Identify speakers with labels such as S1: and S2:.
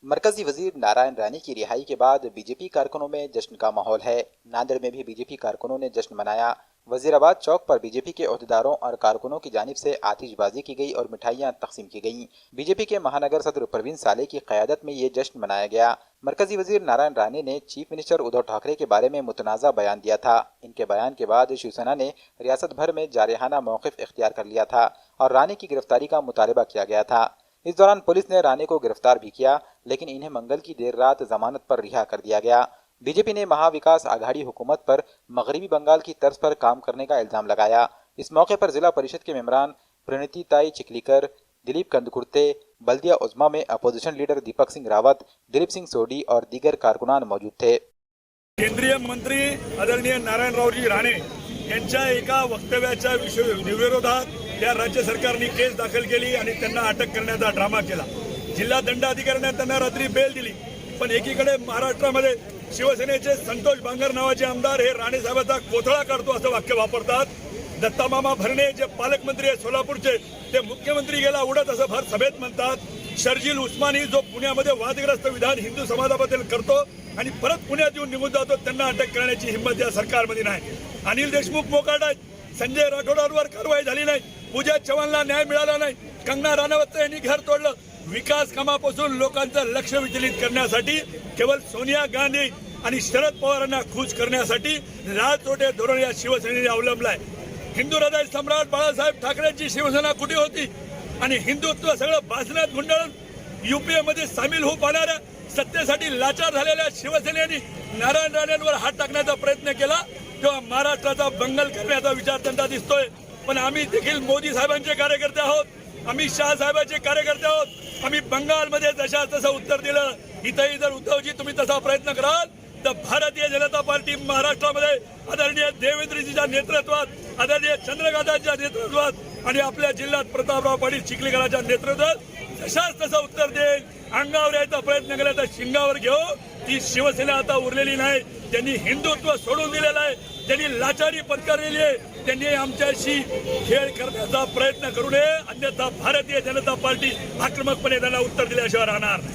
S1: मरकजी वजीर नारायण राणे की रिहाई के बाद बीजेपी कारकुनों में जश्न का माहौल है। नांदेड़ में भी बीजेपी कारकुनों ने जश्न मनाया। वजीराबाद चौक पर बीजेपी के ओहदेदारों और कारकुनों की जानिब से आतिशबाजी की गई और मिठाइयां तकसीम की गईं। बीजेपी के महानगर सदर परवीन साले की क़यादत में ये जश्न मनाया गया। मरकजी वजीर नारायण राणे ने चीफ मिनिस्टर उद्धव ठाकरे के बारे में मुतनाज़ा बयान दिया था। इनके बयान के बाद शिवसेना ने रियासत भर में जारहाना मौक़िफ़ इख्तियार कर लिया था और राणे की गिरफ्तारी का मुतालबा किया गया था। इस दौरान पुलिस ने राणे को गिरफ्तार भी किया, लेकिन इन्हें मंगल की देर रात जमानत पर रिहा कर दिया गया। बीजेपी ने महाविकास आघाड़ी हुकूमत पर मगरबी बंगाल की तर्ज पर काम करने का इल्जाम लगाया। इस मौके पर जिला परिषद के मेंबरान प्रणिति ताई चिकलीकर, दिलीप कंदकुर्ते, बल्दिया उज़्मा में अपोजिशन लीडर दीपक सिंह रावत, दिलीप सिंह सोडी और दीगर कारकुनान मौजूद थे।
S2: केंद्रीय मंत्री आदरणीय नारायणरावजी राणे यांच्या एका वक्तव्याच्या विरोधात त्या राज्य सरकारने केस दाखल केली आणि त्यांना अटक करण्याचा ड्रामा केला। जिल्हा दंडाधिकाऱ्याने त्यांना रात्री बेल दिली, पण एकीकडे महाराष्ट्रामध्ये शिवसेनेचे संतोष बांगर नावाचे आमदार हे राणे साहेबांचा कोथळा काढतो असं वाक्य वापरतात। दत्तामामा भरणे जे पालकमंत्री आहेत सोलापूरचे, ते मुख्यमंत्री गेला उडत असं भर सभेत म्हणतात। शर्जील उस्मानी जो पुण्यामध्ये वादग्रस्त विधान हिंदू समाजाबद्दल करतो आणि परत पुण्यात येऊन निघून जातो, त्यांना अटक करण्याची हिंमत या सरकारमध्ये नाही। अनिल देशमुख मोकाट आहेत, संजय राठोडांवर कारवाई झाली नाही, पूजा चव्हाणला न्याय मिळाला नाही, कंगना राणावत यांनी घर तोडलं। विकास कामापासून लोकांचं लक्ष विचलित करण्यासाठी केवळ सोनिया गांधी आणि शरद पवारांना खुश करण्यासाठी लाचोटे धोरण या शिवसेनेने अवलंबलाय। हिंदू हृदय सम्राट बाळासाहेब ठाकरेंची शिवसेना कुठे होती आणि हिंदुत्व सगळं भाजण्यात गुंडाळून यूपीए मध्ये सामील होऊ पाहणाऱ्या सत्तेसाठी लाचार झालेल्या शिवसेनेने नारायण राणेंवर हात टाकण्याचा प्रयत्न केला, तेव्हा महाराष्ट्राचा बंगल करण्याचा विचार त्यांना दिसतोय। पण आम्ही देखील मोदी साहेबांचे कार्यकर्ते आहोत, अमित शहा साहेबांचे कार्यकर्ते आहोत। आम्ही बंगालमध्ये जशा तसं उत्तर दिलं, इथंही जर उद्धवजी तुम्ही तसा प्रयत्न कराल तर भारतीय जनता पार्टी महाराष्ट्रामध्ये आदरणीय देवेंद्रजीच्या नेतृत्वात, आदरणीय चंद्रकांतांच्या नेतृत्वात आणि आपल्या जिल्ह्यात प्रतापराव पाटील चिखलीकरांच्या नेतृत्वात जशाच तसं उत्तर देईल। अंगावर यायचा प्रयत्न केला तर शिंगावर घेऊ। ती शिवसेना आता उरलेली नाही, त्यांनी हिंदुत्व सोडून दिलेलं आहे, त्यांनी लाचारी पत्करलेली आहे, त्यांनी आमच्याशी खेळ करण्याचा प्रयत्न करू नये, अन्यथा भारतीय जनता पार्टी आक्रमकपणे त्यांना उत्तर दिल्याशिवाय राहणार नाही।